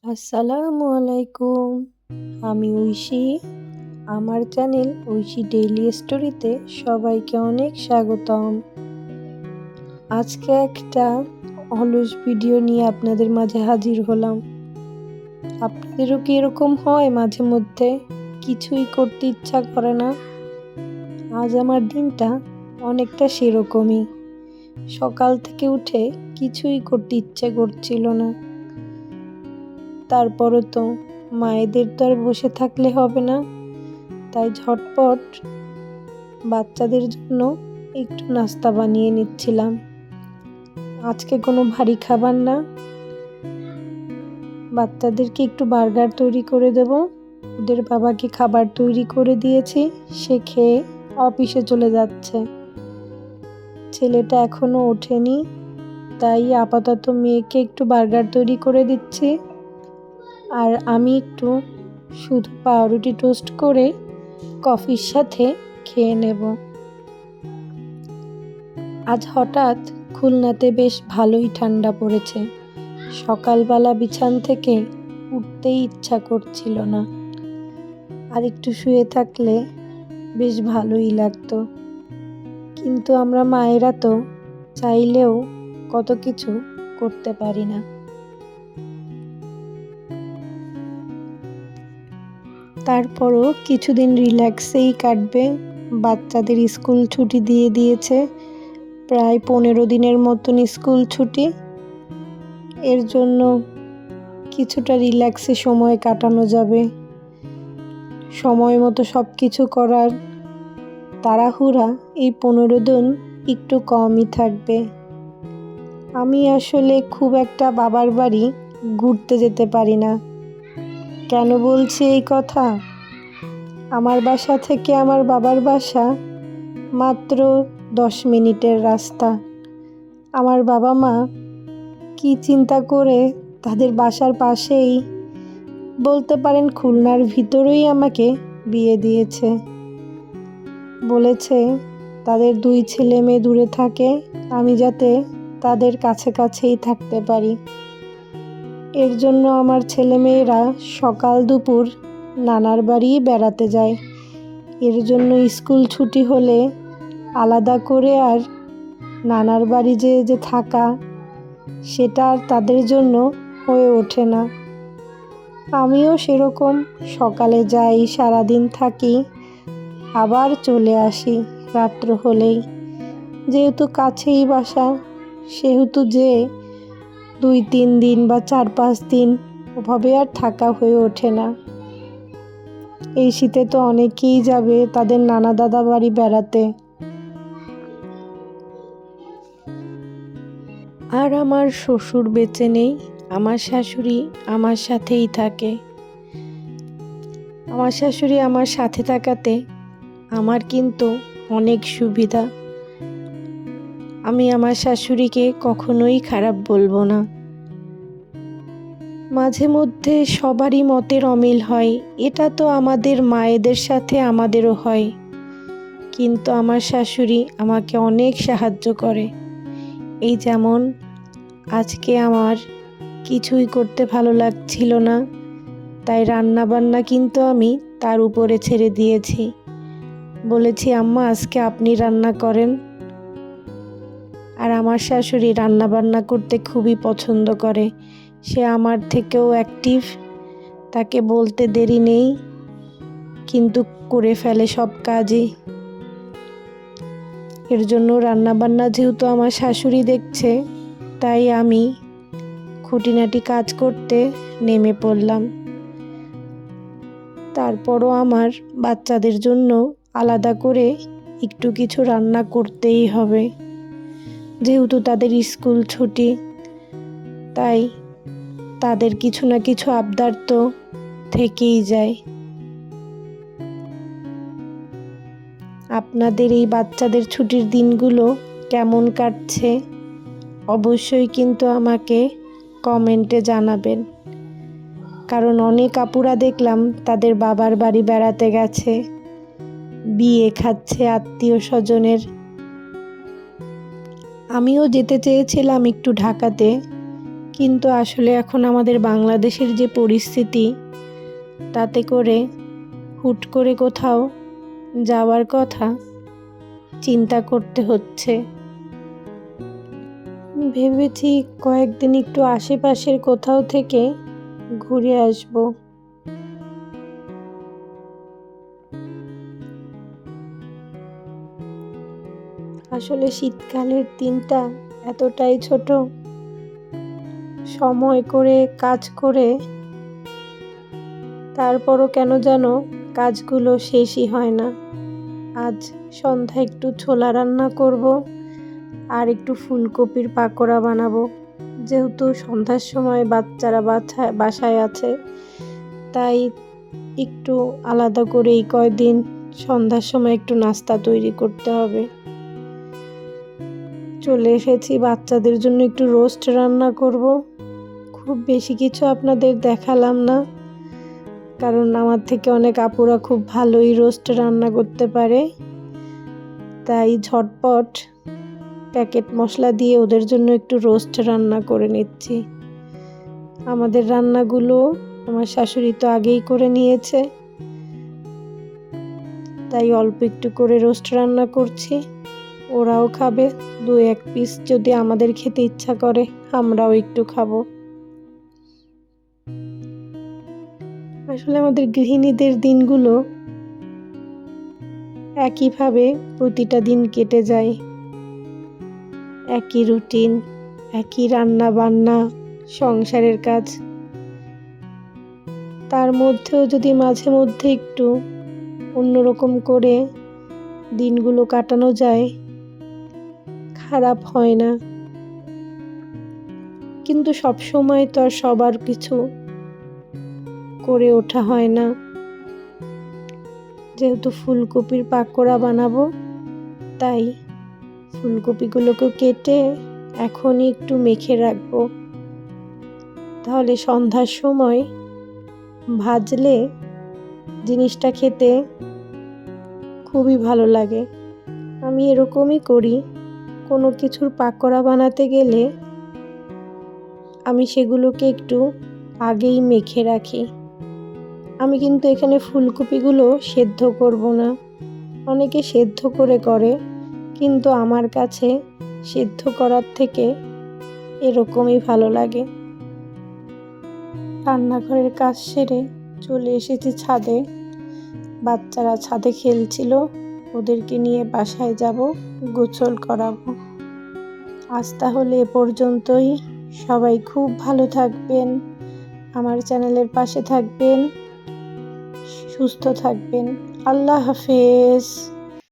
আসসালামু আলাইকুম। আমি ঐশী। আমার চ্যানেল ঐশী ডেইলি স্টোরিতে সবাইকে অনেক স্বাগতম। আজকে একটা অলস ভিডিও নিয়ে আপনাদের মাঝে হাজির হলাম। আপনাদেরও কি এরকম হয় মাঝে মধ্যে কিছুই করতে ইচ্ছা করে না? আজ আমার দিনটা অনেকটা সেরকমই। সকাল থেকে উঠে কিছুই করতে ইচ্ছে করছিল না। তারপরও তো মায়েদের তো আর বসে থাকলে হবে না, তাই ঝটপট বাচ্চাদের জন্য একটু নাস্তা বানিয়ে নিচ্ছিলাম। আজকে কোনো ভারী খাবার না, বাচ্চাদেরকে একটু বার্গার তৈরি করে দেব। ওদের বাবাকে খাবার তৈরি করে দিয়েছি, সে খেয়ে অফিসে চলে যাচ্ছে। ছেলেটা এখনো ওঠেনি, তাই আপাতত মেয়েকে একটু বার্গার তৈরি করে দিচ্ছি। আর আমি একটু শুধু পাউরুটি টোস্ট করে কফির সাথে খেয়ে নেব। আজ হঠাৎ খুলনাতে বেশ ভালোই ঠান্ডা পড়েছে। সকালবেলা বিছান থেকে উঠতেই ইচ্ছা করছিল না। আর একটু শুয়ে থাকলে বেশ ভালোই লাগতো, কিন্তু আমরা মায়েরা তো চাইলেও কত কিছু করতে পারি না। তারপরও কিছুদিন রিল্যাক্সেই কাটবে। বাচ্চাদের স্কুল ছুটি দিয়ে দিয়েছে, প্রায় 15 দিনের মতন স্কুল ছুটি। এর জন্য কিছুটা রিল্যাক্সে সময় কাটানো যাবে। সময় মতো সব কিছু করার তাড়াহুড়া এই 15 দিন একটু কমই থাকবে। আমি আসলে খুব একটা বাবার বাড়ি ঘুরতে যেতে পারি না। কেন বলছি এই কথা? আমার বাসা থেকে আমার বাবার বাসা মাত্র 10 মিনিটের রাস্তা। আমার বাবা মা কি চিন্তা করে তাদের বাসার পাশেই, বলতে পারেন খুলনার ভিতরেই আমাকে বিয়ে দিয়েছে। বলেছে তাদের 2 ছেলে মেয়ে দূরে থাকে, আমি যাতে তাদের কাছে কাছেই থাকতে পারি। এর জন্য আমার ছেলে মেয়েরা সকাল দুপুর নানার বাড়ি বেড়াতে যায়। এর জন্য স্কুল ছুটি হলে আলাদা করে আর নানার বাড়ি যে থাকা, সেটা আর তাদের জন্য হয়ে ওঠে না। আমিও সেরকম সকালে যাই, সারাদিন থাকি, আবার চলে আসি রাত্র হলেই। যেহেতু কাছেই বাসা, সেহেতু যে 2-3 দিন বা 4-5 দিন ওভাবে আর থাকা হয়ে ওঠে না। এই শীতে তো অনেকেই যাবে তাদের নানা দাদা বাড়ি বেড়াতে। আর আমার শ্বশুর বেঁচে নেই, আমার শাশুড়ি আমার সাথেই থাকে। আমার শাশুড়ি আমার সাথে থাকাতে আমার কিন্তু অনেক সুবিধা। আমি আমার শাশুড়িকে কখনোই খারাপ বলবো না। মাঝে মধ্যে সবারই মতের অমিল হয়, এটা তো আমাদের মায়েদের সাথে আমাদেরও হয়, কিন্তু আমার শাশুড়ি আমাকে অনেক সাহায্য করে। এই যেমন আজকে আমার কিছুই করতে ভালো লাগছিল না, তাই রান্না বান্না কিন্তু আমি তার উপরে ছেড়ে দিয়েছি। বলেছি, আম্মা আজকে আপনি রান্না করেন। আর আমার শাশুড়ি রান্না বান্না করতে খুবই পছন্দ করে, সে আমার থেকেও অ্যাক্টিভ। তাকে বলতে দেরি নেই, কিন্তু করে ফেলে সব কাজই। এর জন্য রান্না বান্না যেহেতু আমার শাশুড়ি দেখছে, তাই আমি খুঁটিনাটি কাজ করতে নেমে পড়লাম। তারপরও আমার বাচ্চাদের জন্য আলাদা করে একটু কিছু রান্না করতেই হবে, যেহেতু তাদের স্কুল ছুটি। তাই তাদের কিছু না কিছু আবদার তো থেকেই যায়। আপনাদের এই বাচ্চাদের ছুটির দিনগুলো কেমন কাটছে অবশ্যই কিন্তু আমাকে কমেন্টে জানাবেন। কারণ অনেক আপুরা দেখলাম তাদের বাবার বাড়ি বেড়াতে গেছে, বিয়ে খাচ্ছে আত্মীয় স্বজনের। আমিও যেতে চেয়েছিলাম একটু ঢাকাতে, কিন্তু আসলে এখন আমাদের বাংলাদেশের যে পরিস্থিতি, তাতে করে হুট করে কোথাও যাওয়ার কথা চিন্তা করতে হচ্ছে। ভেবেছি কয়েকদিন একটু আশেপাশের কোথাও থেকে ঘুরে আসব। আসলে শীতকালের দিনটা এতটাই ছোট, সময় করে কাজ করে তারপরও কেন যেন কাজগুলো শেষই হয় না। আজ সন্ধ্যায় একটু ছোলা রান্না করব আর একটু ফুলকপির পাকোড়া বানাবো। যেহেতু সন্ধ্যার সময় বাচ্চারা বাসায় আছে, তাই একটু আলাদা করে এই কয়দিন সন্ধ্যার সময় একটু নাস্তা তৈরি করতে হবে। চলে এসেছি, বাচ্চাদের জন্য একটু রোস্ট রান্না করব। খুব বেশি কিছু আপনাদের দেখালাম না, কারণ আমার থেকে অনেক আপুরা খুব ভালোই রোস্ট রান্না করতে পারে, তাই ঝটপট প্যাকেট মশলা দিয়ে ওদের জন্য একটু রোস্ট রান্না করে নিচ্ছি। আমাদের রান্নাগুলো আমার শাশুড়ি তো আগেই করে নিয়েছে, তাই অল্প একটু করে রোস্ট রান্না করছি। ওরাও খাবে, 2-1 পিস যদি আমাদের খেতে ইচ্ছা করে আমরাও একটু খাবো। আসলে আমাদের গৃহিণীদের দিনগুলো একইভাবে প্রতিটা দিন কেটে যায়। একই রুটিন, একই রান্না বান্না, সংসারের কাজ। তার মধ্যেও যদি মাঝে মধ্যে একটু অন্যরকম করে দিনগুলো কাটানো যায়, খারাপ হয় না। কিন্তু সব সময় তো আর সবার কিছু করে ওঠা হয় না। যেহেতু ফুলকপির পাকোড়া বানাবো, তাই ফুলকপিগুলোকে কেটে এখনই একটু মেখে রাখবো। তাহলে সন্ধ্যার সময় ভাজলে জিনিসটা খেতে খুবই ভালো লাগে। আমি এরকমই করি, কোনো কিছুর পাকোড়া বানাতে গেলে আমি সেগুলোকে একটু আগেই মেখে রাখি। আমি কিন্তু এখানে ফুলকপিগুলো সেদ্ধ করব না। অনেকে সেদ্ধ করে, কিন্তু আমার কাছে সেদ্ধ করার থেকে এরকমই ভালো লাগে। রান্নাঘরের কাজ সেরে চলে এসেছি ছাদে। বাচ্চারা ছাদে খেলছিল, ওদেরকে নিয়ে বাসায় যাব, গোসল করাবো। আজ তাহলে এ পর্যন্তই। সবাই খুব ভালো থাকবেন, আমার চ্যানেলের পাশে থাকবেন, সুস্থ থাকবেন। আল্লাহ হাফেজ।